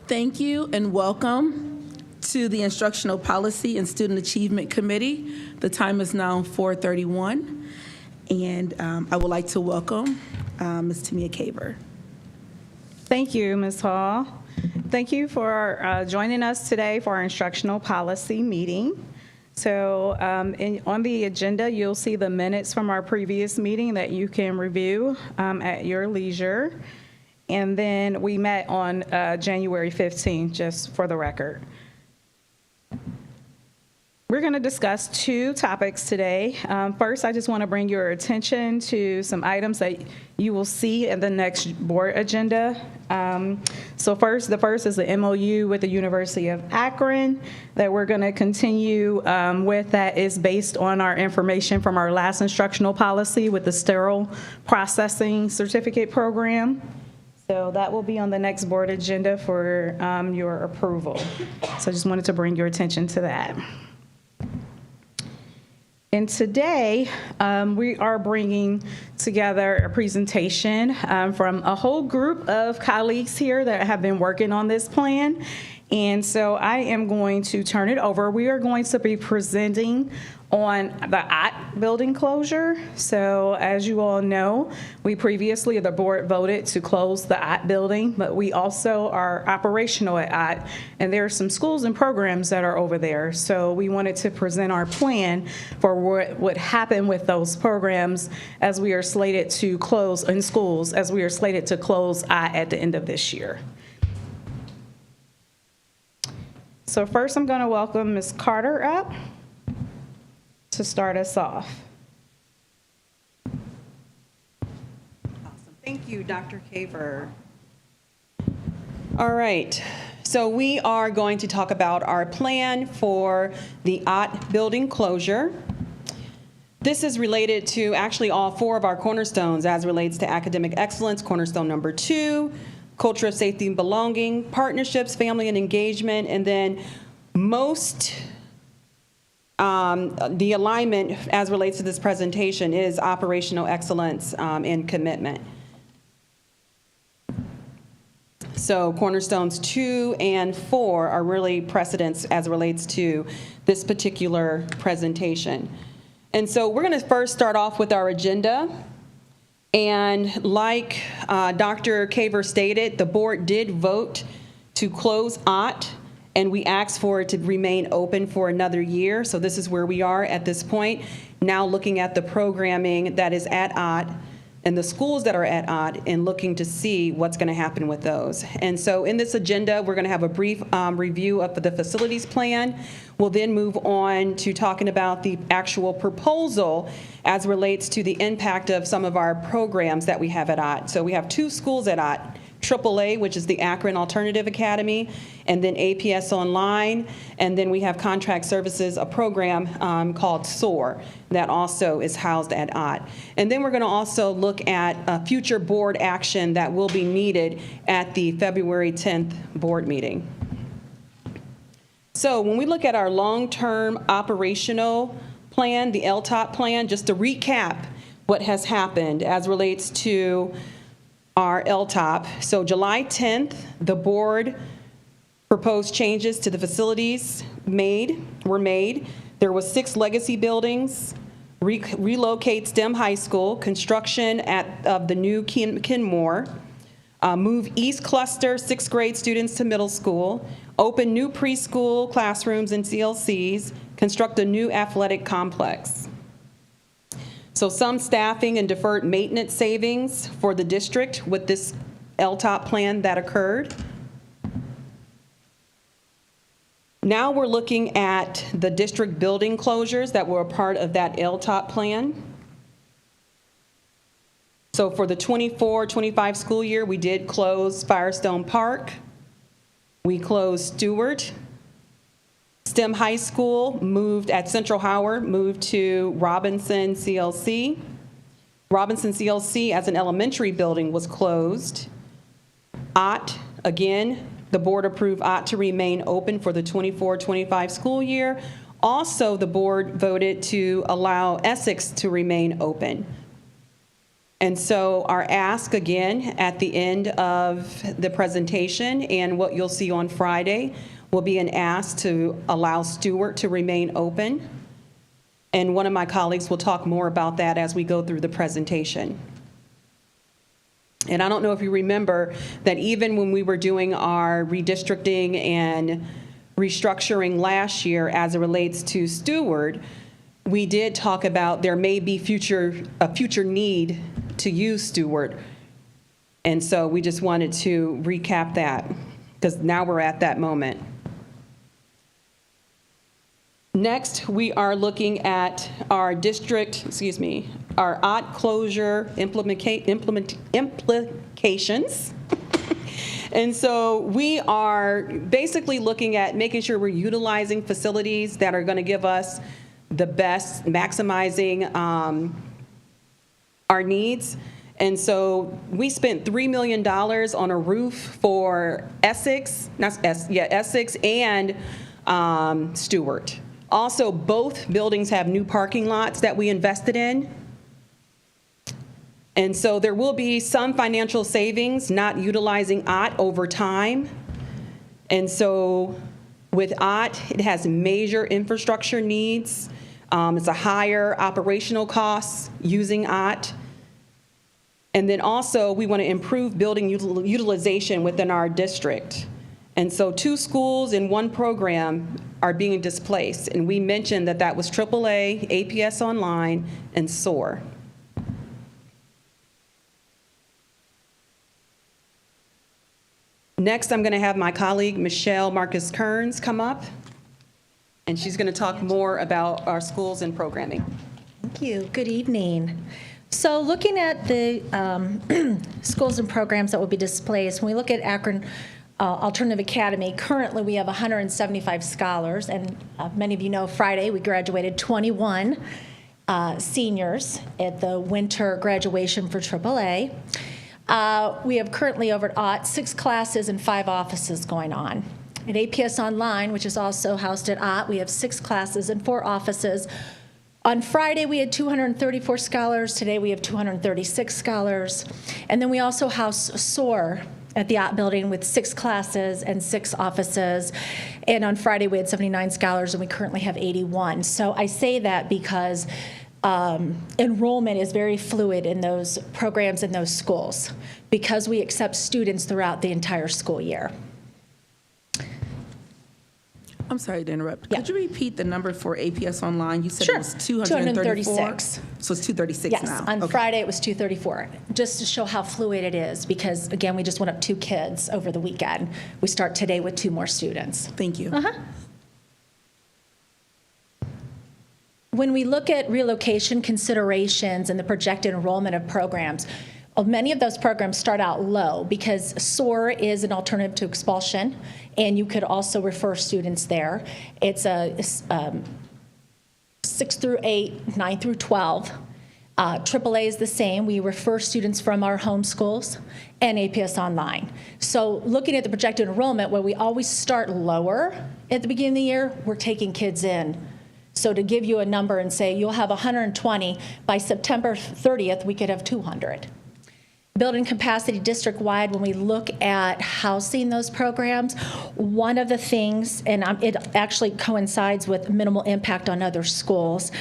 Thank you and welcome to the Instructional Policy and Student Achievement Committee. The time is now 4:31, and I would like to welcome Ms. Tamia Caver. Thank you, Ms. Hall. Thank you for joining us today for our instructional policy meeting. So on the agenda, you'll see the minutes from our previous meeting that you can review at your leisure. And then we met on January 15th, just for the record. We're going to discuss two topics today. First, I just want to bring your attention to some items that you will see in the next board agenda. So the first is the MOU with the University of Akron that we're going to continue with. That is based on our information from our last instructional policy with the sterile processing certificate program. So that will be on the next board agenda for your approval. So I just wanted to bring your attention to that. And today, we are bringing together a presentation from a whole group of colleagues here that have been working on this plan. And so I am going to turn it over. We are going to be presenting on the OT building closure. So as you all know, we previously, the board voted to close the OT building, but we also are operational at OT, and there are some schools and programs that are over there. So we wanted to present our plan for what would happen with those programs as we are slated to close in schools, as we are slated to close OT at the end of this year. So first I'm going to welcome Ms. Carter up to start us off. Awesome. Thank you, Dr. Caver. All right. So we are going to talk about our plan for the OT building closure. This is related to actually all four of our cornerstones as relates to academic excellence, cornerstone number 2, culture of safety and belonging, partnerships, family and engagement, and then the alignment as relates to this presentation is operational excellence and commitment. So cornerstones 2 and 4 are really precedents as relates to this particular presentation. And so we're going to first start off with our agenda. And like Dr. Caver stated, the board did vote to close OT, and we asked for it to remain open for another year. So this is where we are at this point, now looking at the programming that is at OT and the schools that are at OT and looking to see what's going to happen with those. And so in this agenda, we're going to have a brief review of the facilities plan. We'll then move on to talking about the actual proposal as relates to the impact of some of our programs that we have at OT. So we have 2 schools at OT. AAA, which is the Akron Alternative Academy, and then APS Online, and then we have contract services, a program called SOAR that also is housed at OT. And then we're going to also look at future board action that will be needed at the February 10th board meeting. So when we look at our long-term operational plan, the LTOP plan, just to recap what has happened as relates to our LTOP. So July 10th, the board proposed changes to the facilities were made. There was 6 legacy buildings, relocate STEM High School, construction of the new Kenmore, move East Cluster 6th grade students to middle school, open new preschool classrooms and CLCs, construct a new athletic complex. So some staffing and deferred maintenance savings for the district with this LTOP plan that occurred. Now we're looking at the district building closures that were a part of that LTOP plan. So for the 24-25 school year, we did close Firestone Park. We closed Stewart. STEM High School moved at Central Howard, moved to Robinson CLC. Robinson CLC as an elementary building was closed. OT, again, the board approved OT to remain open for the 24-25 school year. Also, the board voted to allow Essex to remain open. And so our ask, again, at the end of the presentation and what you'll see on Friday will be an ask to allow Stewart to remain open. And one of my colleagues will talk more about that as we go through the presentation. And I don't know if you remember that even when we were doing our redistricting and restructuring last year as it relates to Stewart, we did talk about there may be a future need to use Stewart. And so we just wanted to recap that because now we're at that moment. Next, we are looking at our our OT closure implications. And so we are basically looking at making sure we're utilizing facilities that are going to give us the best, maximizing our needs. And so we spent $3 million on a roof for Essex and Stewart. Also, both buildings have new parking lots that we invested in. And so there will be some financial savings not utilizing OT over time. And so with OT, it has major infrastructure needs. It's a higher operational cost using OT. And then also, we want to improve building utilization within our district. And so 2 schools in 1 program are being displaced. And we mentioned that that was AAA, APS Online, and SOAR. Next, I'm going to have my colleague, Michelle Marcus-Kearns, come up. And she's going to talk more about our schools and programming. Thank you. Good evening. So looking at the schools and programs that will be displaced, when we look at Akron Alternative Academy, currently we have 175 scholars, and many of you know Friday we graduated 21 seniors at the winter graduation for AAA. We have currently over at OT 6 classes and 5 offices going on. At APS Online, which is also housed at OT, we have 6 classes and 4 offices. On Friday, we had 234 scholars. Today, we have 236 scholars. And then we also house SOAR at the OT building with 6 classes and 6 offices. And on Friday, we had 79 scholars, and we currently have 81. So I say that because enrollment is very fluid in those programs in those schools because we accept students throughout the entire school year. I'm sorry to interrupt. Yeah. Could you repeat the number for APS Online? You said Sure. it was 234? 236. So it's 236 Yes, now? on Okay. Friday it was 234, just to show how fluid it is because, again, we just went up 2 kids over the weekend. We start today with 2 more students. Thank you. When we look at relocation considerations and the projected enrollment of programs, many of those programs start out low because SOAR is an alternative to expulsion, and you could also refer students there. It's a 6 through 8, 9 through 12. AAA is the same. We refer students from our home schools and APS Online. So looking at the projected enrollment, where we always start lower at the beginning of the year, we're taking kids in. So to give you a number and say you'll have 120, by September 30th, we could have 200. Building capacity district-wide, when we look at housing those programs, one of the things, and it actually coincides with minimal impact on other schools,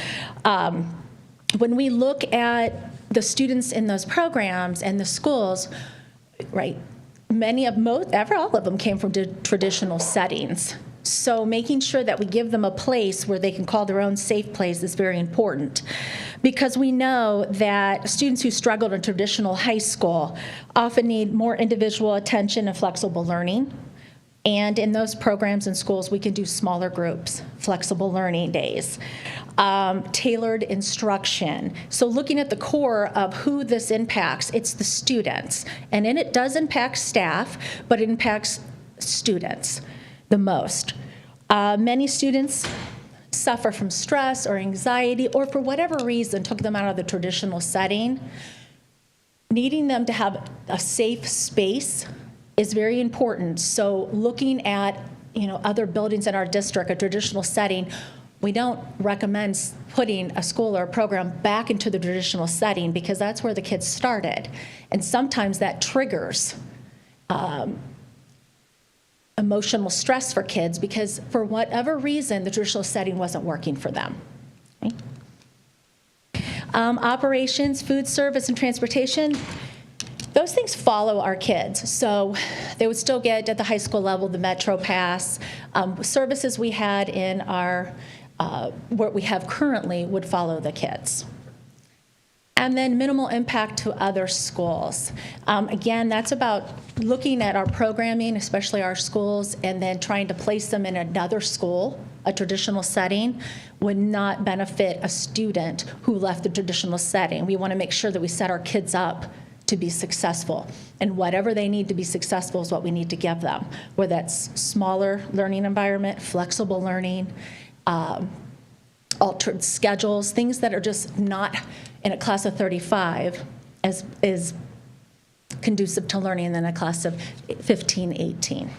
when we look at the students in those programs and the schools, right, all of them came from traditional settings. So making sure that we give them a place where they can call their own safe place is very important, because we know that students who struggled in traditional high school often need more individual attention and flexible learning. And in those programs and schools, we can do smaller groups, flexible learning days, tailored instruction. So looking at the core of who this impacts, it's the students. And then it does impact staff, but it impacts students the most. Many students suffer from stress or anxiety, or for whatever reason took them out of the traditional setting. Needing them to have a safe space is very important. So looking at other buildings in our district, a traditional setting, we don't recommend putting a school or a program back into the traditional setting because that's where the kids started. And sometimes that triggers emotional stress for kids because for whatever reason, the traditional setting wasn't working for them. Okay? Operations, food service, and transportation, those things follow our kids. So they would still get at the high school level the Metro Pass. Services we had in our, what we have currently would follow the kids. And then minimal impact to other schools. Again, that's about looking at our programming, especially our schools, and then trying to place them in another school. A traditional setting would not benefit a student who left the traditional setting. We want to make sure that we set our kids up to be successful. And whatever they need to be successful is what we need to give them, whether that's smaller learning environment, flexible learning, altered schedules, things that are just not in a class of 35 as is conducive to learning than a class of 15, 18.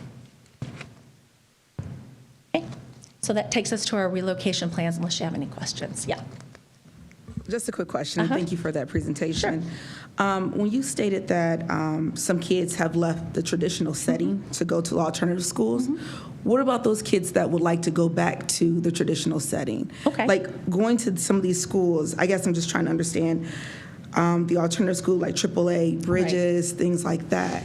Okay. So that takes us to our relocation plans, unless you have any questions. Yeah. Just a quick question, and thank you for that presentation. Sure. When you stated that some kids have left the traditional setting to go to alternative schools, what about those kids that would like to go back to the traditional setting? Okay. Like going to some of these schools, I guess I'm just trying to understand the alternative school, like AAA, Bridges, things like that.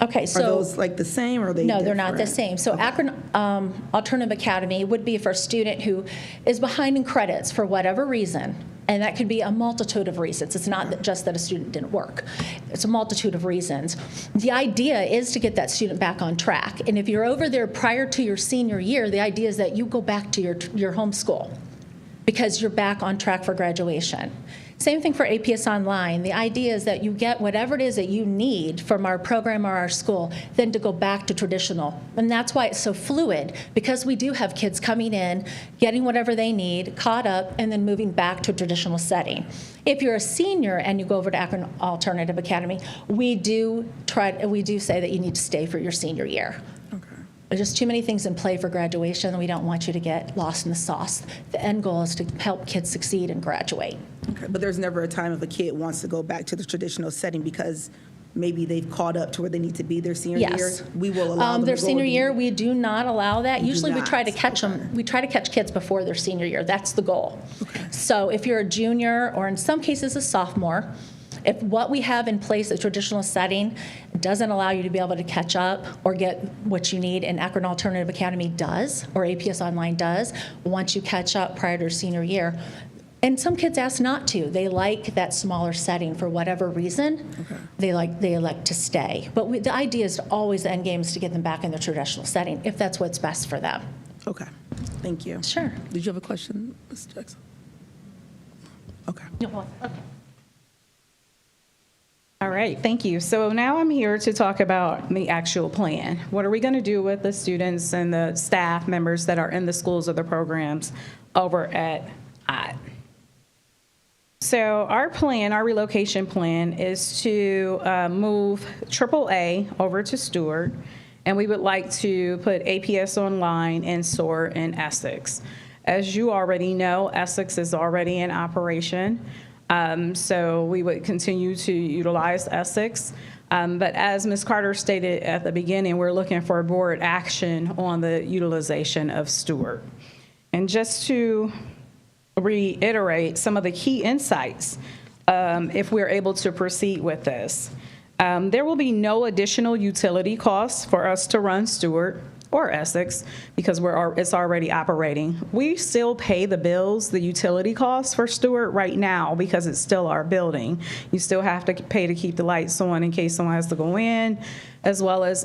Okay, so. Are those like the same, or are they No, different? they're not the same. So Akron Alternative Academy would be for a student who is behind in credits for whatever reason, and that could be a multitude of reasons. It's not just that a student didn't work. It's a multitude of reasons. The idea is to get that student back on track, and if you're over there prior to your senior year, the idea is that you go back to your home school because you're back on track for graduation. Same thing for APS Online. The idea is that you get whatever it is that you need from our program or our school, then to go back to traditional. And that's why it's so fluid, because we do have kids coming in, getting whatever they need, caught up, and then moving back to a traditional setting. If you're a senior and you go over to Akron Alternative Academy, we do say that you need to stay for your senior year. There's just too many things in play for graduation, and we don't want you to get lost in the sauce. The end goal is to help kids succeed and graduate. Okay, but there's never a time if a kid wants to go back to the traditional setting because maybe they've caught up to where they need to be their senior year? Yes. We will allow them their to go senior and be- year, we do not allow that. Usually we try to not. catch them. We try to catch kids before their senior year. That's the goal. So if you're a junior, or in some cases a sophomore, if what we have in place, a traditional setting, doesn't allow you to be able to catch up or get what you need, and Akron Alternative Academy does, or APS Online does, once you catch up prior to your senior year. And some kids ask not to. They like that smaller setting for whatever reason. They like to stay. But the idea is always, the end game is to get them back in the traditional setting, if that's what's best for them. Okay, thank you. Sure. Did you have a question, Ms. Jackson? Okay. Okay. All right, thank you. So now I'm here to talk about the actual plan. What are we going to do with the students and the staff members that are in the schools or the programs over at OTT? So our plan, our relocation plan, is to move AAA over to Stewart, and we would like to put APS Online in SOAR in Essex. As you already know, Essex is already in operation. So we would continue to utilize Essex. But as Ms. Carter stated at the beginning, we're looking for board action on the utilization of Stewart. And just to reiterate some of the key insights, if we're able to proceed with this, there will be no additional utility costs for us to run Stewart or Essex because it's already operating. We still pay the bills, the utility costs for Stewart right now because it's still our building. You still have to pay to keep the lights on in case someone has to go in, as well as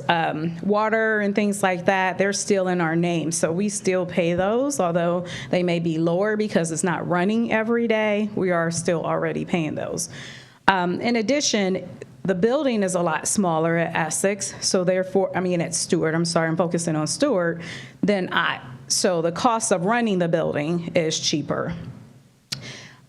water and things like that. They're still in our name, so we still pay those, although they may be lower because it's not running every day. We are still already paying those. In addition, the building is a lot smaller at Essex, so therefore, at Stewart, I'm sorry, I'm focusing on Stewart, so the cost of running the building is cheaper.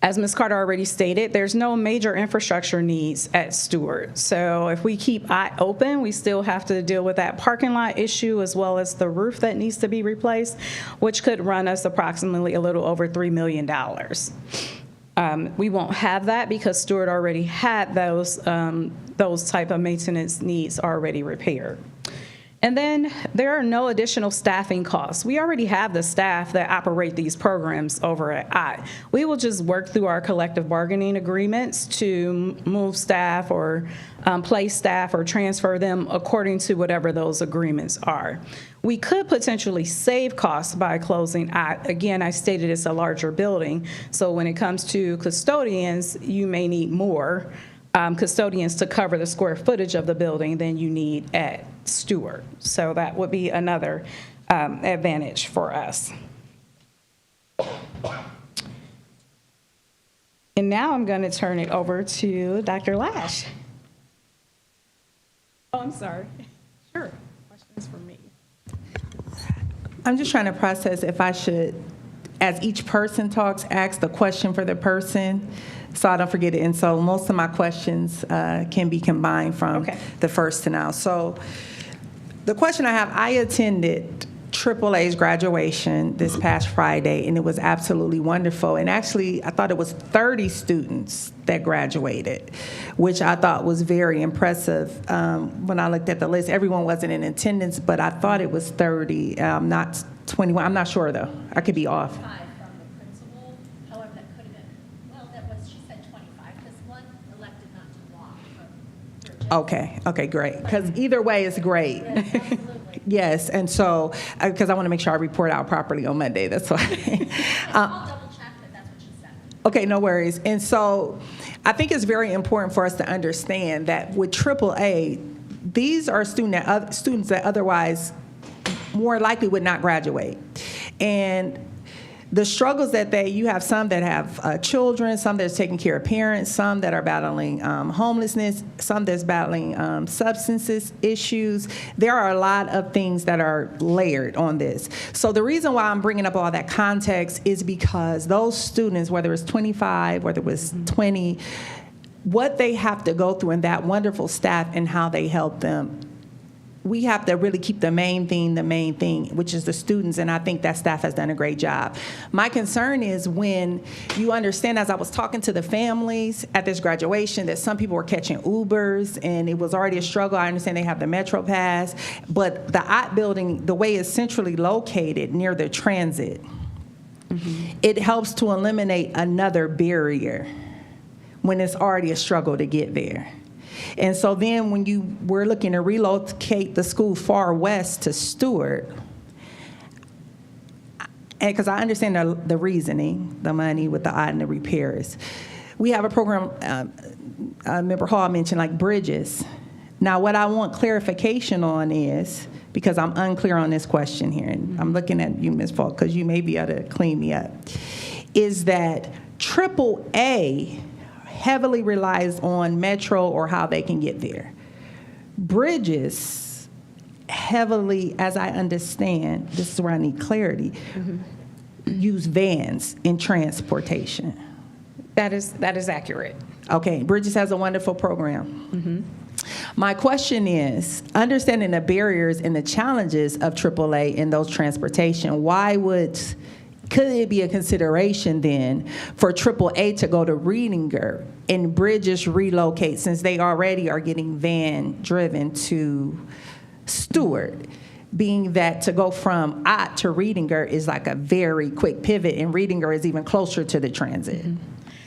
As Ms. Carter already stated, there's no major infrastructure needs at Stewart. So if we keep I open, we still have to deal with that parking lot issue as well as the roof that needs to be replaced, which could run us approximately a little over $3 million. We won't have that because Stewart already had those type of maintenance needs already repaired. And then there are no additional staffing costs. We already have the staff that operate these programs over at I. We will just work through our collective bargaining agreements to move staff or place staff or transfer them according to whatever those agreements are. We could potentially save costs by closing I. Again, I stated it's a larger building, so when it comes to custodians, you may need more custodians to cover the square footage of the building than you need at Stewart. So that would be another advantage for us. And now I'm going to turn it over to Dr. Lash. Oh, I'm sorry. Sure. Questions for me. I'm just trying to process if I should, as each person talks, ask the question for the person, so I don't forget it. And so most of my questions can be combined from the first to now. So the question I have, I attended AAA's graduation this past Friday, and it was absolutely wonderful. And actually, I thought it was 30 students that graduated, which I thought was very impressive. When I looked at the list, everyone wasn't in attendance, but I thought it was 30, not 21. I'm not sure, though. I could be off. From the principal, however, that could have been, well, that was, she said 25, because one elected not to walk from Okay, great. Because either way is great. Yes, absolutely. Yes, and so, because I want to make sure I report out properly on Monday, that's why. I'll double check, but that's what she said. Okay, no worries. And so I think it's very important for us to understand that with AAA, these are students that otherwise more likely would not graduate. And the struggles that you have some that have children, some that's taking care of parents, some that are battling homelessness, some that's battling substances issues. There are a lot of things that are layered on this. So the reason why I'm bringing up all that context is because those students, whether it's 25, whether it was 20, what they have to go through and that wonderful staff and how they help them, we have to really keep the main thing, which is the students, and I think that staff has done a great job. My concern is when you understand, as I was talking to the families at this graduation, that some people were catching Ubers, and it was already a struggle. I understand they have the Metro Pass, but the OT building, the way it's centrally located near the transit, it helps to eliminate another barrier when it's already a struggle to get there. And so then when we're looking to relocate the school far west to Stewart, and because I understand the reasoning, the money with the odd and the repairs, we have a program, Member Hall mentioned, like bridges. Now, what I want clarification on is, because I'm unclear on this question here, and I'm looking at you, Ms. Falk, because you may be able to clean me up, is that AAA heavily relies on Metro or how they can get there. Bridges heavily, as I understand, this is where I need clarity, use vans in transportation. That is accurate. Okay, Bridges has a wonderful program. My question is, understanding the barriers and the challenges of AAA in those transportation, could it be a consideration then for AAA to go to Reedinger and Bridges relocate, since they already are getting van driven to Stewart, being that to go from Ott to Reedinger is like a very quick pivot, and Reedinger is even closer to the transit?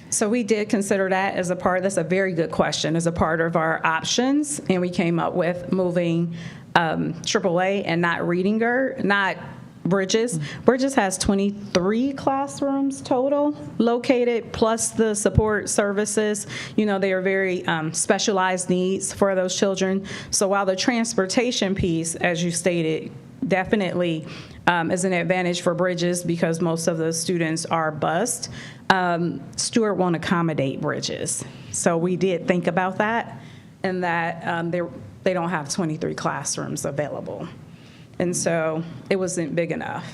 So we did consider that as a part, that's a very good question, as a part of our options, and we came up with moving AAA and not Reedinger, not Bridges. Bridges has 23 classrooms total located, plus the support services. You know, they are very specialized needs for those children. So while the transportation piece, as you stated, definitely is an advantage for Bridges because most of the students are bused, Stewart won't accommodate Bridges. So we did think about that, and that they don't have 23 classrooms available. And so it wasn't big enough.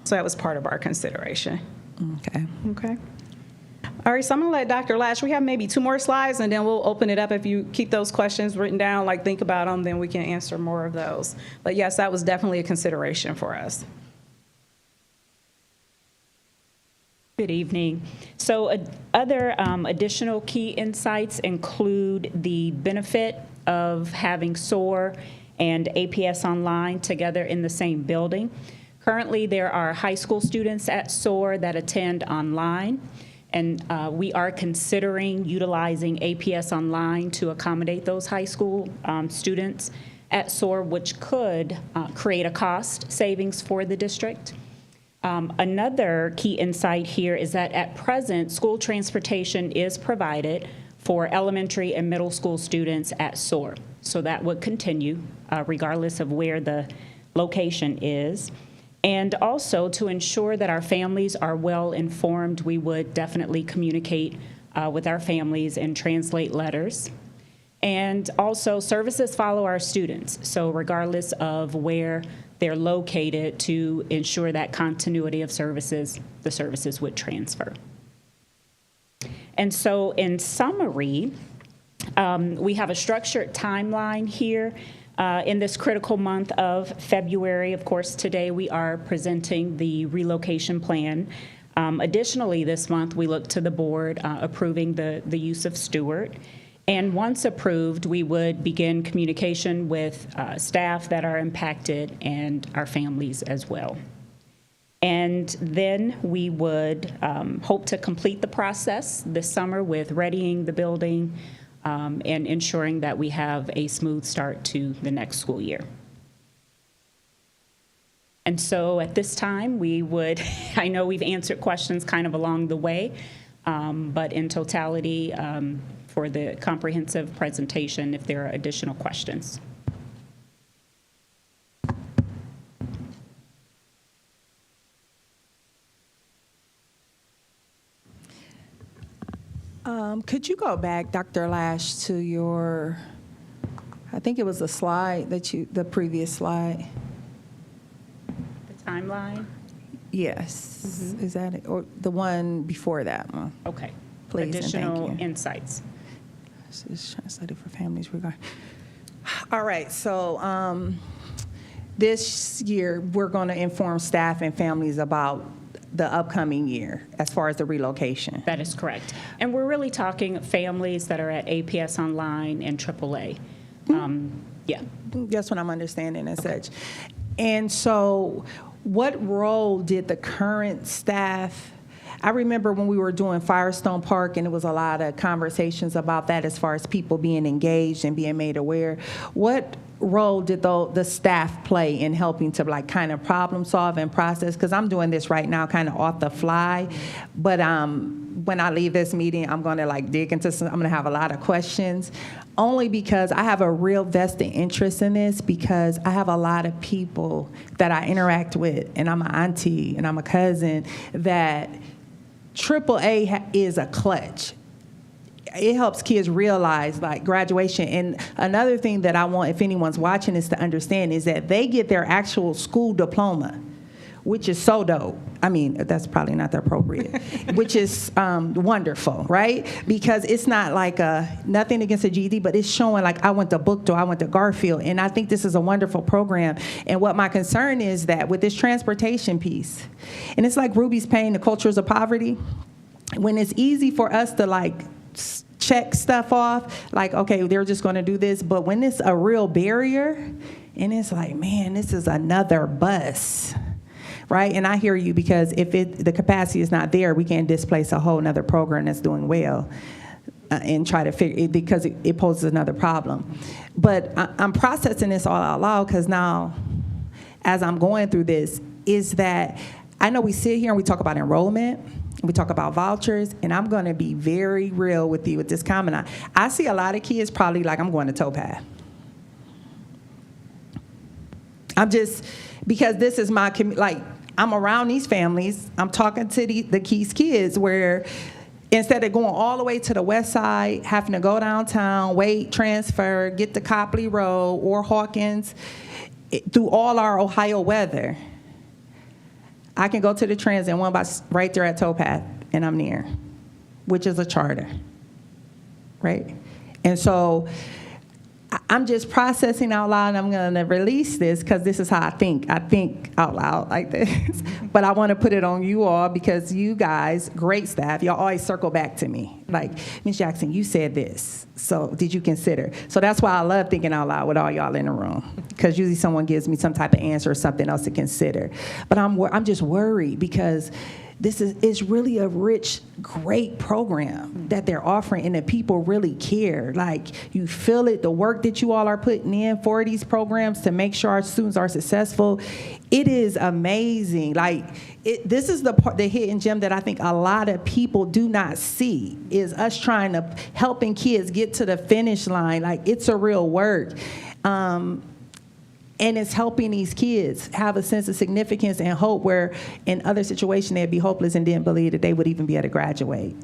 So that was part of our consideration. Okay. Okay. All right, so I'm going to let Dr. Lash, we have maybe 2 more slides, and then we'll open it up. If you keep those questions written down, like think about them, then we can answer more of those. But yes, that was definitely a consideration for us. Good evening. So other additional key insights include the benefit of having SOAR and APS Online together in the same building. Currently, there are high school students at SOAR that attend online, and we are considering utilizing APS Online to accommodate those high school students at SOAR, which could create a cost savings for the district. Another key insight here is that at present, school transportation is provided for elementary and middle school students at SOAR. So that would continue regardless of where the location is. And also to ensure that our families are well informed, we would definitely communicate with our families and translate letters. And also services follow our students. So regardless of where they're located, to ensure that continuity of services, the services would transfer. And so in summary, we have a structured timeline here in this critical month of February. Of course, today we are presenting the relocation plan. Additionally, this month we look to the board approving the use of Stewart. And once approved, we would begin communication with staff that are impacted and our families as well. And then we would hope to complete the process this summer with readying the building and ensuring that we have a smooth start to the next school year. And so at this time, we would, I know we've answered questions kind of along the way, but in totality, for the comprehensive presentation, if there are additional questions. Could you go back, Dr. Lash, to your, I think it was the slide that the previous slide? The timeline? Yes. Mm-hmm. Is that it? Or the one before that one? Okay. Please, and thank Additional you. insights. This is translated for families regard. All right, so this year, we're going to inform staff and families about the upcoming year as far as the relocation. That is correct. And we're really talking families that are at APS Online and AAA. Yeah. That's what I'm understanding as such. And so what role did the current staff, I remember when we were doing Firestone Park, and it was a lot of conversations about that as far as people being engaged and being made aware. What role did the staff play in helping to like kind of problem solve and process? Because I'm doing this right now kind of off the fly, but when I leave this meeting, I'm going to like dig into some, I'm going to have a lot of questions, only because I have a real vested interest in this, because I have a lot of people that I interact with, and I'm an auntie and I'm a cousin, that AAA is a clutch. It helps kids realize like graduation. And another thing that I want, if anyone's watching this, to understand is that they get their actual school diploma, which is so dope. I mean, that's probably not the appropriate, which is wonderful, right? Because it's not like nothing against the GED, but it's showing like I went to Bookdoor, I went to Garfield, and I think this is a wonderful program. And what my concern is that with this transportation piece, and it's like Ruby's Pain, the cultures of poverty, when it's easy for us to like check stuff off, like, okay, they're just going to do this. But when it's a real barrier, and it's like, man, this is another bus, right? And I hear you, because if the capacity is not there, we can't displace a whole nother program that's doing well and try to figure it, because it poses another problem. But I'm processing this all out loud, because now, as I'm going through this, is that I know we sit here and we talk about enrollment, we talk about vouchers, and I'm going to be very real with you with this comment. I see a lot of kids probably like, I'm going to Towpath. I'm just, because this is my, like, I'm around these families, I'm talking to the Keys kids, where instead of going all the way to the west side, having to go downtown, wait, transfer, get to Copley Road or Hawkins, through all our Ohio weather, I can go to the transit and one bus right there at Towpath, and I'm near. which is a charter, right? And so I'm just processing out loud, and I'm going to release this because this is how I think. I think out loud like this. But I want to put it on you all because you guys, great staff, y'all always circle back to me. Like, Ms. Jackson, you said this, so did you consider? So that's why I love thinking out loud with all y'all in the room, because usually someone gives me some type of answer or something else to consider. But I'm just worried because it's really a rich, great program that they're offering, and the people really care. Like, you feel it, the work that you all are putting in for these programs to make sure our students are successful. It is amazing. Like, this is the hidden gem that I think a lot of people do not see, is us trying to helping kids get to the finish line. Like, it's a real work. And it's helping these kids have a sense of significance and hope, where in other situations they'd be hopeless and didn't believe that they would even be able to graduate.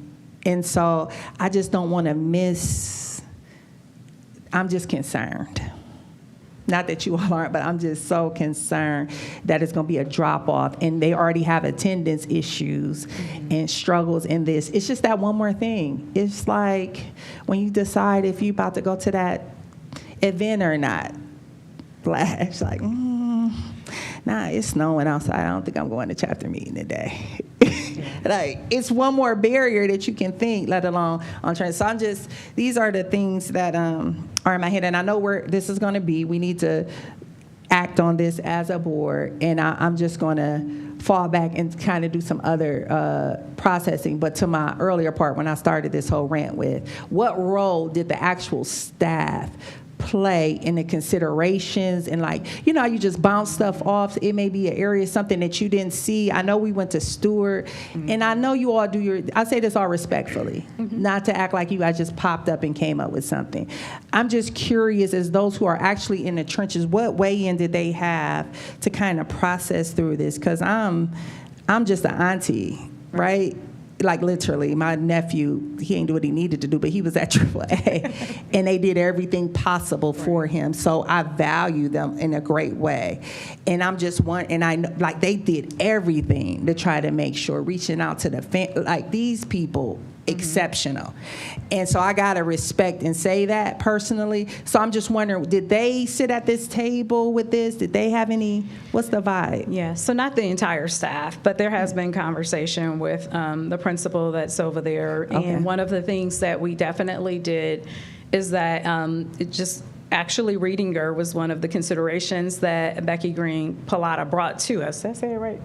And so I just don't want to miss. I'm just concerned. Not that you all aren't, but I'm just so concerned that it's going to be a drop-off. And they already have attendance issues and struggles in this. It's just that one more thing. It's like when you decide if you're about to go to that event or not. Flash, like, nah, it's snowing outside. I don't think I'm going to chapter meeting today. Like, it's one more barrier that you can think, let alone on training. So these are the things that are in my head, and I know where this is going to be. We need to act on this as a board, and I'm just going to fall back and kind of do some other processing. But to my earlier part, when I started this whole rant with, what role did the actual staff play in the considerations? And like, you know, you just bounce stuff off. It may be an area, something that you didn't see. I know we went to Stewart, and I know you all do I say this all respectfully, not to act like you guys just popped up and came up with something. I'm just curious, as those who are actually in the trenches, what weigh-in did they have to kind of process through this? Because I'm just an auntie, right? Like, literally, my nephew, he ain't do what he needed to do, but he was at AAA, and they did everything possible for him. So I value them in a great way. And I'm just and I know, like, they did everything to try to make sure, reaching out to the like, these people, exceptional. And so I got to respect and say that personally. So I'm just wondering, did they sit at this table with this? Did they have what's the vibe? Yeah, so not the entire staff, but there has been conversation with the principal that's over there. Okay. And one of the things that we definitely did is that actually reading her was one of the considerations that Becky Green Pallotta brought to us. Did I say it right?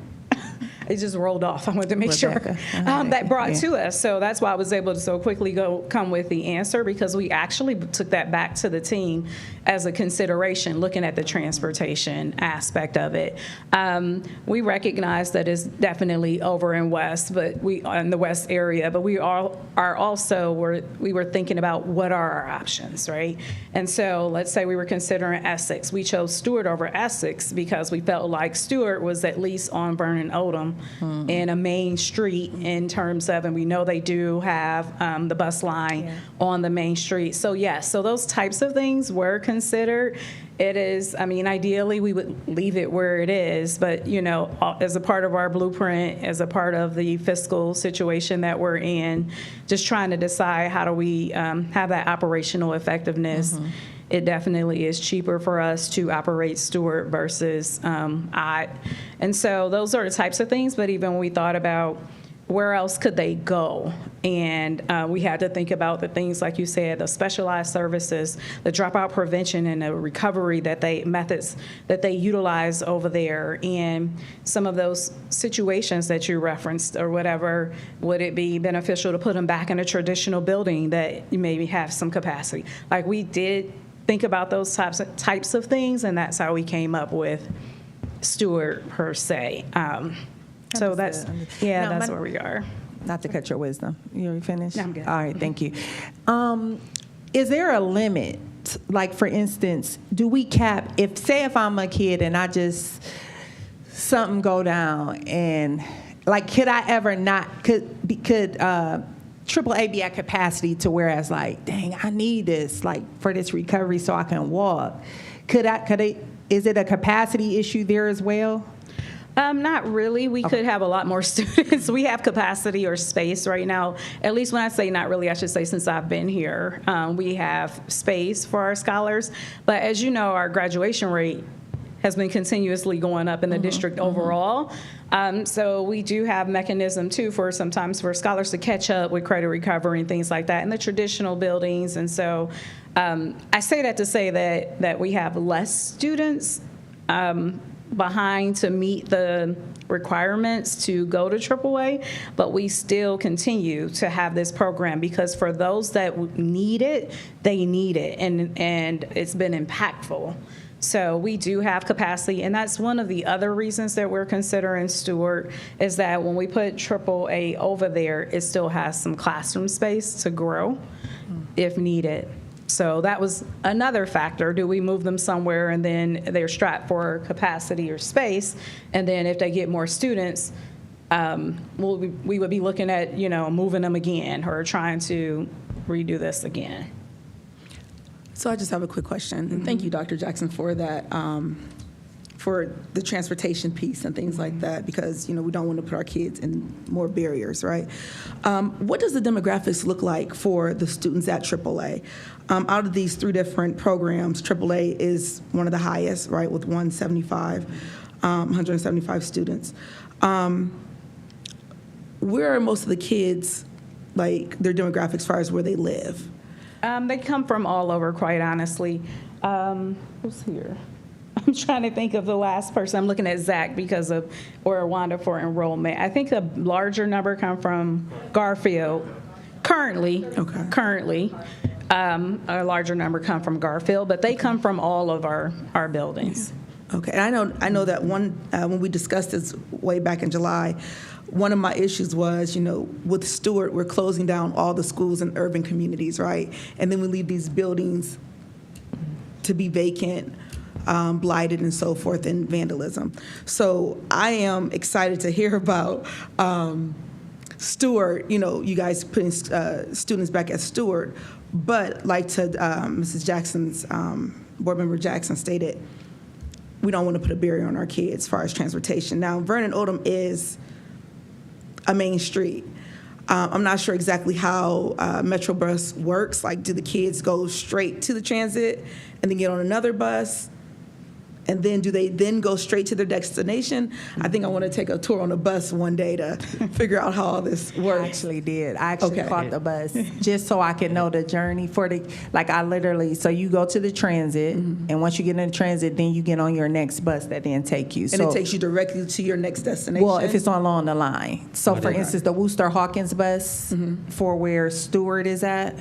It just rolled off. I wanted to make Rebecca. sure that brought to us. So that's why I was able to so quickly come with the answer, because we actually took that back to the team as a consideration, looking at the transportation aspect of it. We recognize that it's definitely over in West, but in the West area, but we were thinking about what are our options, right? And so let's say we were considering Essex. We chose Stewart over Essex because we felt like Stewart was at least on Vernon Odom in a main street in terms of, and we know they do have the bus line on the main street. So yes, so those types of things were considered. It is, I mean, ideally we would leave it where it is, but you know, as a part of our blueprint, as a part of the fiscal situation that we're in, just trying to decide how do we have that operational effectiveness. It definitely is cheaper for us to operate Stewart versus Ott. And so those are the types of things, but even when we thought about where else could they go, and we had to think about the things, like you said, the specialized services, the dropout prevention and the recovery methods that they utilize over there, and some of those situations that you referenced or whatever, would it be beneficial to put them back in a traditional building that maybe have some capacity? Like, we did think about those types of things, and that's how we came up with Stewart per se. So that's where we are. Not to cut your wisdom. You already finished? No, I'm good. All right, thank you. Is there a limit? Like, for instance, do we cap, if I'm a kid and something go down, and like, could I ever not, could AAA be at capacity to whereas, like, dang, I need this, like, for this recovery so I can walk? Is it a capacity issue there as well? Not really. We could have a lot more students. We have capacity or space right now. At least when I say not really, I should say since I've been here, we have space for our scholars. But as you know, our graduation rate has been continuously going up in the district overall. So we do have mechanism too for sometimes for scholars to catch up with credit recovery and things like that in the traditional buildings. And so I say that to say that we have less students behind to meet the requirements to go to AAA, but we still continue to have this program because for those that need it, they need it, and it's been impactful. So we do have capacity, and that's one of the other reasons that we're considering Stewart is that when we put AAA over there, it still has some classroom space to grow if needed. So that was another factor. Do we move them somewhere and then they're strapped for capacity or space? And then if they get more students, we would be looking at, moving them again or trying to redo this again. So I just have a quick question, and thank you, Dr. Jackson, for that, for the transportation piece and things like that, because, we don't want to put our kids in more barriers, right? What does the demographics look like for the students at AAA? Out of these 3 different programs, AAA is one of the highest, right, with 175 students. Where are most of the kids, like, their demographics as far as where they live? They come from all over, quite honestly. Who's here? I'm trying to think of the last person. I'm looking at Zach because of or Wanda for enrollment. I think a larger number come from Garfield. Currently, a larger number come from Garfield, but they come from all of our buildings. Okay, and I know that when we discussed this way back in July, one of my issues was, with Stewart, we're closing down all the schools in urban communities, right? And then we leave these buildings to be vacant, blighted and so forth, and vandalism. So I am excited to hear about Stewart, you guys putting students back at Stewart, but like to Mrs. Jackson's, Board Member Jackson stated, we don't want to put a barrier on our kids as far as transportation. Now, Vernon Odom is a main street. I'm not sure exactly how Metrobus works. Like, do the kids go straight to the transit and then get on another bus? And then do they then go straight to their destination? I think I want to take a tour on a bus one day to figure out how all this works. I actually did. I actually Okay. caught the bus just so I could know the journey so you go to the transit, and once you get in the transit, then you get on your next bus that then take you. And it takes you directly to your next destination? Well, if it's along the line. So, for instance, the Worcester Hawkins bus for where Stewart is at,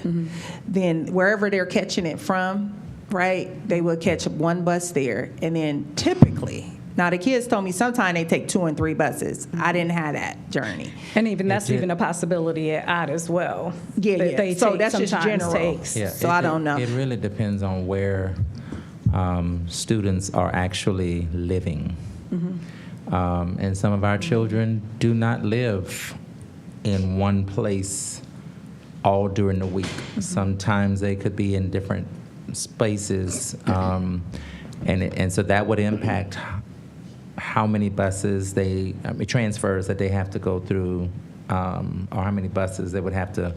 then wherever they're catching it from, right, they will catch one bus there. And then typically, now the kids told me sometimes they take 2 and 3 buses. I didn't have that journey. And that's even a possibility at Odd as well. Yeah, that yeah. They So take, that's just sometimes general. takes. Yeah, So I don't know. It really depends on where students are actually living. And some of our children do not live in one place all during the week. Transparencies they could be in different spaces, and so that would impact how many buses transfers that they have to go through, or how many buses they would have to.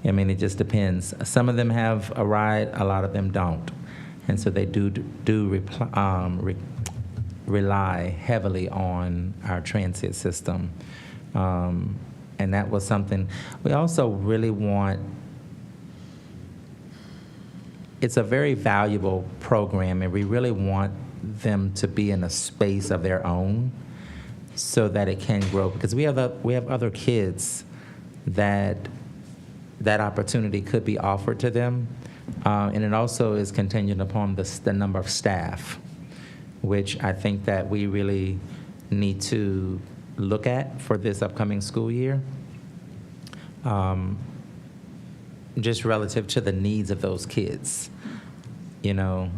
It just depends. Some of them have a ride, a lot of them don't, and so they rely heavily on our transit system, and that was something we also really want. It's a very valuable program, and we really want them to be in a space of their own so that it can grow. Because we have other kids that opportunity could be offered to them, and it also is contingent upon the number of staff, which I think that we really need to look at for this upcoming school year. Just relative to the needs of those kids, and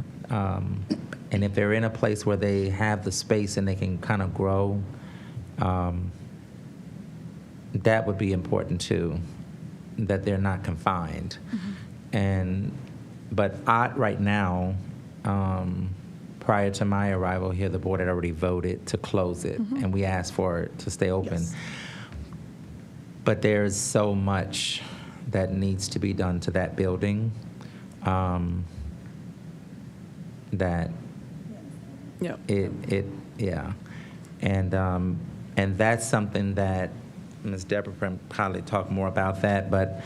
if they're in a place where they have the space and they can kind of grow, that would be important too, that they're not confined. But right now, prior to my arrival here, the board had already voted to close it, and we asked for it to stay open. Yes. But there's so much that needs to be done to that building that Yep. yeah. And that's something that Ms. Deborah can probably talk more about that, but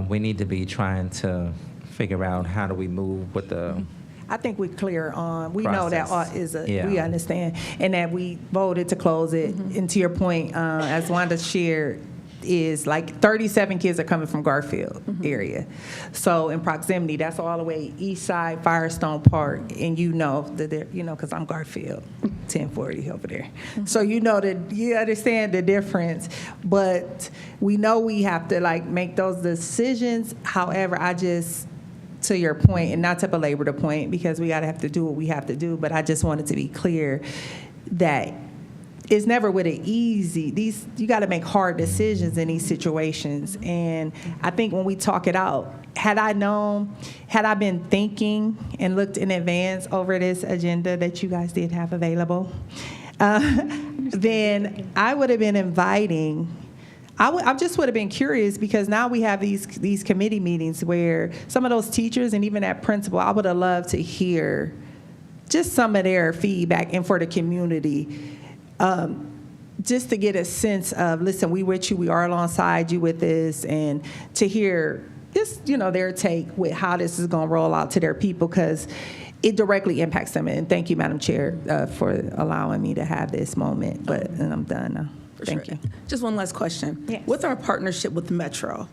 we need to be trying to figure out how do we move with the I think we're clear on, we know that process. we Yeah. understand, and that we voted to close it. And to your point, as Wanda shared, is like 37 kids are coming from Garfield area. So in proximity, that's all the way east side, Firestone Park, and you know that they're, because I'm Garfield, 1040 over there. So you understand the difference, but we know we have to like make those decisions. However, to your point, and not to belabor the point because we gotta have to do what we have to do, but I just wanted to be clear that it's never with it easy. You got to make hard decisions in these situations. And I think when we talk it out, had I been thinking and looked in advance over this agenda that you guys did have available, then I would have been inviting. I just would have been curious because now we have these committee meetings where some of those teachers and even that principal, I would have loved to hear just some of their feedback, and for the community. Just to get a sense of, listen, we with you, we are alongside you with this, and to hear just, their take with how this is going to roll out to their people, because it directly impacts them. And thank you, Madam Chair, for allowing me to have this moment. And I'm done now. Thank you. Just one last question. Yes. With our partnership with Metro,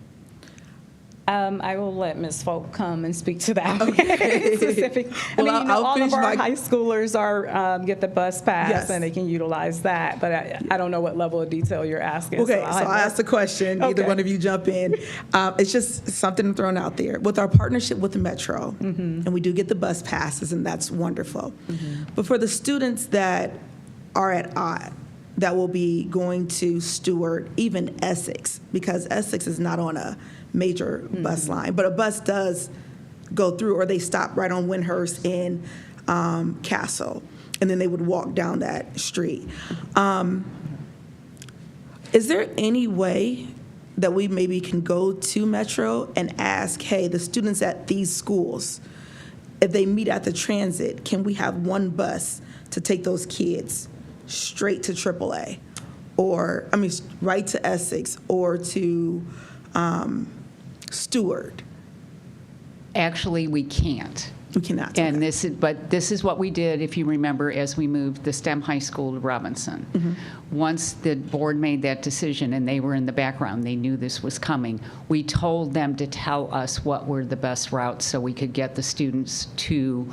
I will let Ms. Folk come and speak to that. Okay. Specific. Well, I'll all finish of our my- high schoolers are get the bus pass, Yes. and they can utilize that. But I don't know what level of detail you're asking. okay, so I'll I asked the question. Either Okay. one of you jump in. It's just something thrown out there. With our partnership with the Metro, and we do get the bus passes, and that's wonderful. But for the students that are at odd, that will be going to Stewart, even Essex, because Essex is not on a major bus line, but a bus does go through, or they stop right on Windhurst in Castle, and then they would walk down that street. Is there any way that we maybe can go to Metro and ask, hey, the students at these schools, if they meet at the transit, can we have one bus to take those kids straight to AAA, or right to Essex or to Stewart? Actually, we can't. We cannot. do And that. this is what we did, if you remember, as we moved the STEM high school to Robinson. Once the board made that decision, and they were in the background, they knew this was coming, we told them to tell us what were the best routes so we could get the students to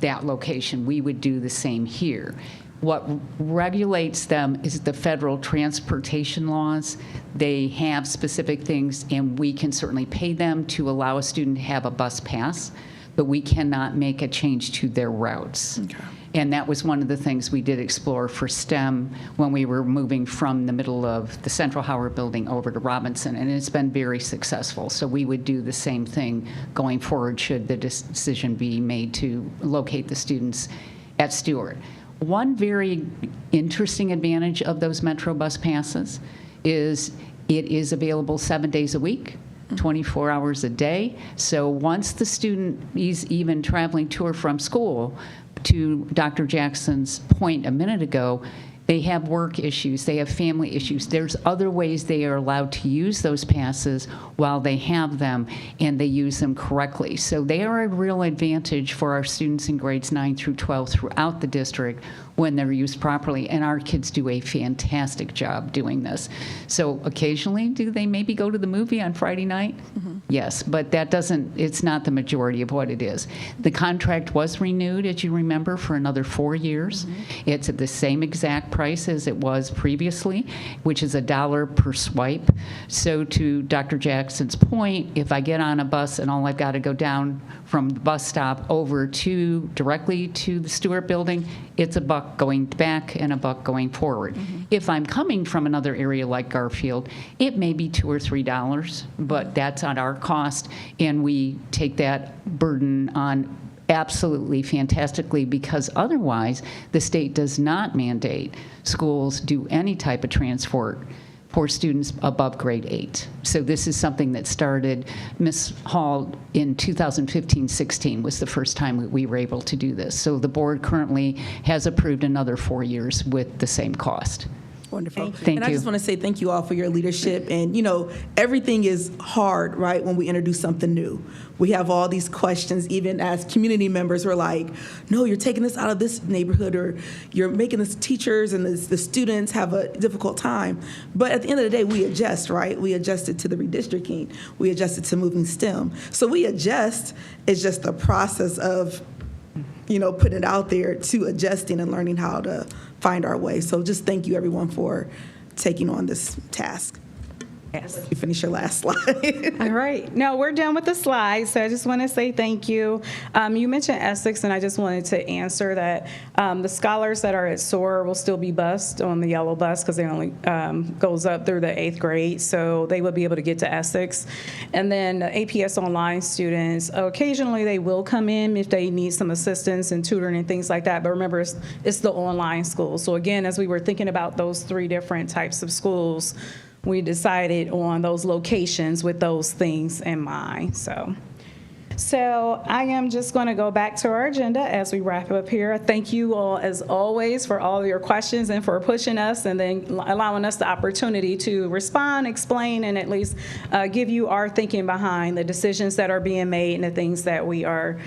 that location. We would do the same here. What regulates them is the federal transportation laws. They have specific things, and we can certainly pay them to allow a student to have a bus pass, but we cannot make a change to their routes. Okay. And that was one of the things we did explore for STEM when we were moving from the middle of the Central Howard building over to Robinson, and it's been very successful. So we would do the same thing going forward should the decision be made to locate the students at Stewart. One very interesting advantage of those Metro bus passes is it is available 7 days a week, 24 hours a day. So once the student is even traveling to or from school, to Dr. Jackson's point a minute ago, they have work issues, they have family issues. There's other ways they are allowed to use those passes while they have them, and they use them correctly. So they are a real advantage for our students in grades 9 through 12 throughout the district when they're used properly, and our kids do a fantastic job doing this. So occasionally, do they maybe go to the movie on Friday night? Yes, but it's not the majority of what it is. The contract was renewed, as you remember, for another 4 years. It's at the same exact price as it was previously, which is $1 per swipe. So to Dr. Jackson's point, if I get on a bus and all I've got to go down from the bus stop over directly to the Stewart building, it's $1 going back and $1 going forward. If I'm coming from another area like Garfield, it may be $2 or $3, but that's on our cost, and we take that burden on absolutely fantastically, because otherwise the state does not mandate schools do any type of transport for students above grade 8. So this is something that started, Ms. Hall, in 2015-16 was the first time we were able to do this. So the board currently has approved another 4 years with the same cost. Wonderful. Thank And I you. just want to say thank you all for your leadership. And, everything is hard, right, when we introduce something new. We have all these questions, even as community members, we're like, no, you're taking this out of this neighborhood, or you're making the teachers and the students have a difficult time. But at the end of the day, we adjust, right? We adjusted to the redistricting. We adjusted to moving STEM. So we adjust. It's just the process of putting it out there to adjusting and learning how to find our way. So just thank you, everyone, for taking on this task. Yes. You finish your last slide. All right. No, we're done with the slides, so I just want to say thank you. You mentioned Essex, and I just wanted to answer that the scholars that are at SOAR will still be bused on the yellow bus because they only goes up through the 8th grade, so they will be able to get to Essex. And then the APS Online students, occasionally they will come in if they need some assistance and tutoring and things like that, but remember, it's the online school. So again, as we were thinking about those 3 different types of schools, we decided on those locations with those things in mind. So I am just going to go back to our agenda as we wrap up here. Thank you all, as always, for all of your questions and for pushing us and then allowing us the opportunity to respond, explain, and at least give you our thinking behind the decisions that are being made and the things that we are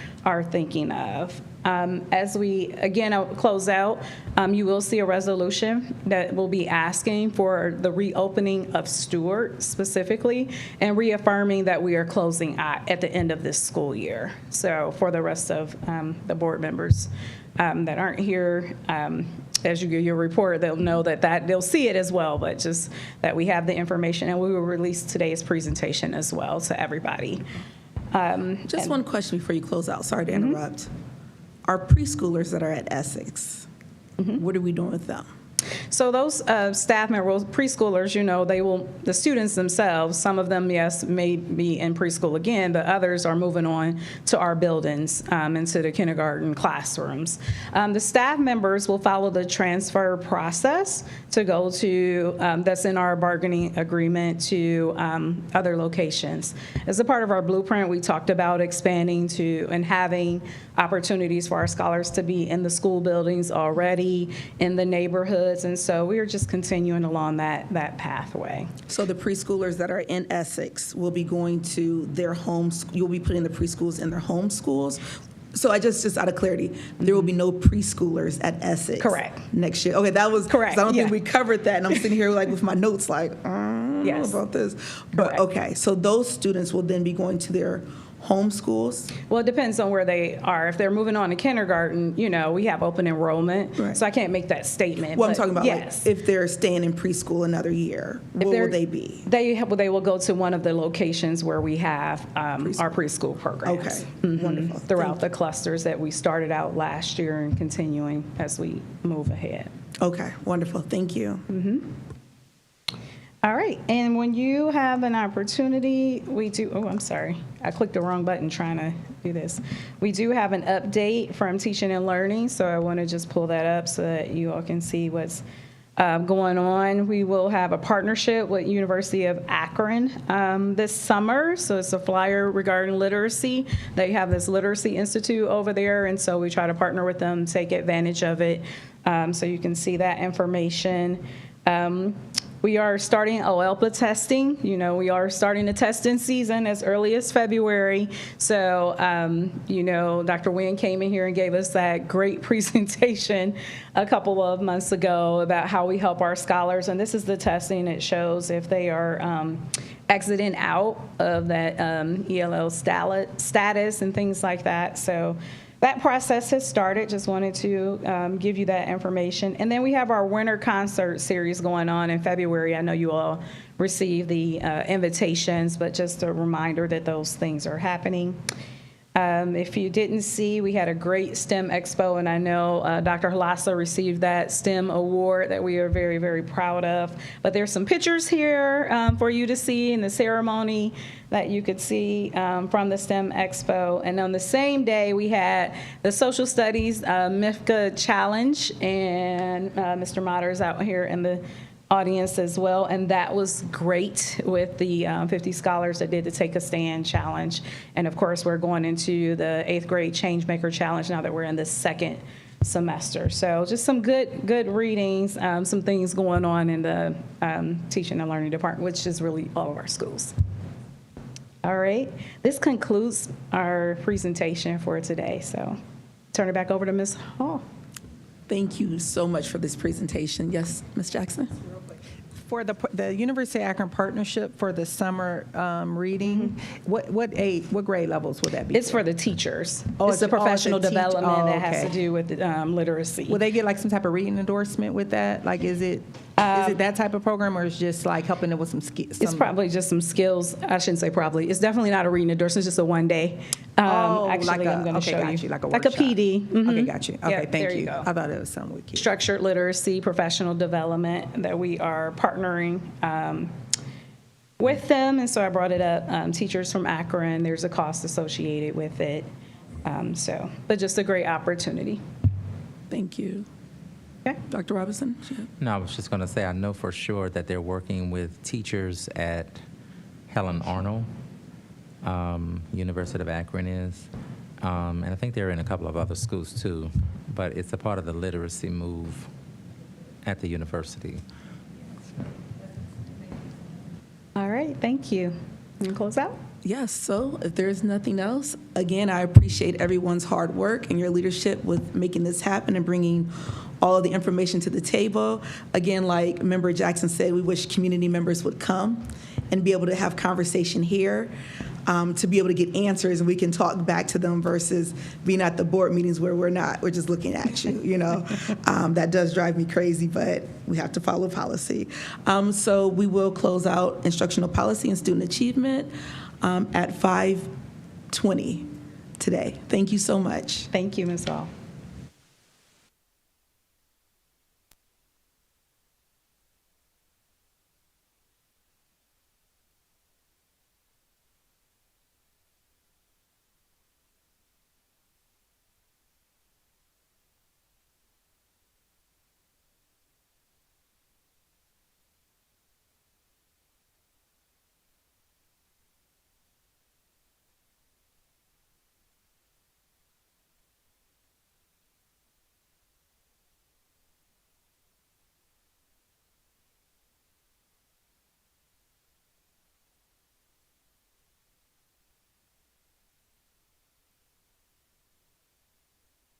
thinking of. As we, again, close out, you will see a resolution that will be asking for the reopening of Stewart specifically and reaffirming that we are closing at the end of this school year. So for the rest of the board members that aren't here, as you get your report, they'll know that they'll see it as well, but just that we have the information, and we will release today's presentation as well to everybody. Just one question before you close out. Sorry to interrupt. Our preschoolers that are at Essex, what are we doing with them? So those staff members, preschoolers, the students themselves, some of them, yes, may be in preschool again, but others are moving on to our buildings, into the kindergarten classrooms. The staff members will follow the transfer process to go to, that's in our bargaining agreement, to other locations. As a part of our blueprint, we talked about expanding to and having opportunities for our scholars to be in the school buildings already, in the neighborhoods, and so we are just continuing along that pathway. So the preschoolers that are in Essex will be going to their homes. You'll be putting the preschools in their home schools. So I just out of clarity, there will be no preschoolers at Essex. Correct. Next year. Okay, that was Correct, 'cause I don't yeah. think we covered that, and I'm sitting here with my notes like, I don't know Yes. about this. But Correct. okay, so those students will then be going to their home schools. Well, it depends on where they are. If they're moving on to kindergarten, we have open enrollment, Right. so I can't make that statement. Well, I'm but talking about yes. if they're staying in preschool another year, where will they be? They will go to one of the locations where we have our preschool programs. Okay, Mhm. wonderful. Throughout the clusters that we started out last year and continuing as we move ahead. Okay, wonderful. Thank you. All right, and when you have an opportunity, I'm sorry, I clicked the wrong button trying to do this. We do have an update from Teaching and Learning, so I want to just pull that up so that you all can see what's going on. We will have a partnership with University of Akron this summer, so it's a flyer regarding literacy. They have this Literacy Institute over there, and so we try to partner with them, take advantage of it, so you can see that information. We are starting OELPA testing. We are starting the testing season as early as February. So, Dr. Nguyen came in here and gave us that great presentation a couple of months ago about how we help our scholars. And this is the testing. It shows if they are exiting out of that ELL status and things like that. So that process has started. Just wanted to give you that information. And then we have our winter concert series going on in February. I know you all received the invitations, but just a reminder that those things are happening. If you didn't see, we had a great STEM Expo, and I know Dr. Halassa received that STEM award that we are very, very proud of. But there's some pictures here for you to see in the ceremony that you could see from the STEM Expo. And on the same day, we had the Social Studies MIFCA Challenge, and Mr. Motter is out here in the audience as well, and that was great with the 50 scholars that did the Take a Stand challenge. And of course, we're going into the 8th grade Changemaker challenge now that we're in the second semester. So just some good readings, some things going on in the teaching and learning department, which is really all of our schools. All right, this concludes our presentation for today. So turn it back over to Ms. Hall. Thank you so much for this presentation. Yes, Ms. Jackson? For the University of Akron partnership for the summer reading, what grade levels would that be? It's for the teachers. Oh, It's the it's- oh, professional it's a teach- development oh, that has to okay. do with literacy. Will they get like some type of reading endorsement with that? Like, is it that type of program, or is it just like helping them with some skills? It's probably just some skills. I shouldn't say probably. It's definitely not a reading endorsement. It's just a one day. like Actually, a, I'm going to okay, show got you. like a Like a workshop. PD. Okay, Mhm. got you. Okay, Yeah, thank there you. you go. I thought it was something with kids. Structured literacy, professional development that we are partnering with them. And so I brought it up. Teachers from Akron, there's a cost associated with it. But just a great opportunity. Thank you. Okay. Dr. Robinson? No, I was just going to say, I know for sure that they're working with teachers at Helen Arnold, University of Akron is, and I think they're in a couple of other schools too, but it's a part of the literacy move at the university. All right. Thank you. You can close out? Yes, so if there's nothing else, again, I appreciate everyone's hard work and your leadership with making this happen and bringing all of the information to the table. Again, like Member Jackson said, we wish community members would come and be able to have conversation here, to be able to get answers and we can talk back to them versus being at the board meetings where we're just looking at you, you know. That does drive me crazy, but we have to follow policy. So we will close out instructional policy and student achievement at 5:20 today. Thank you so much. Thank you, Ms. Hall.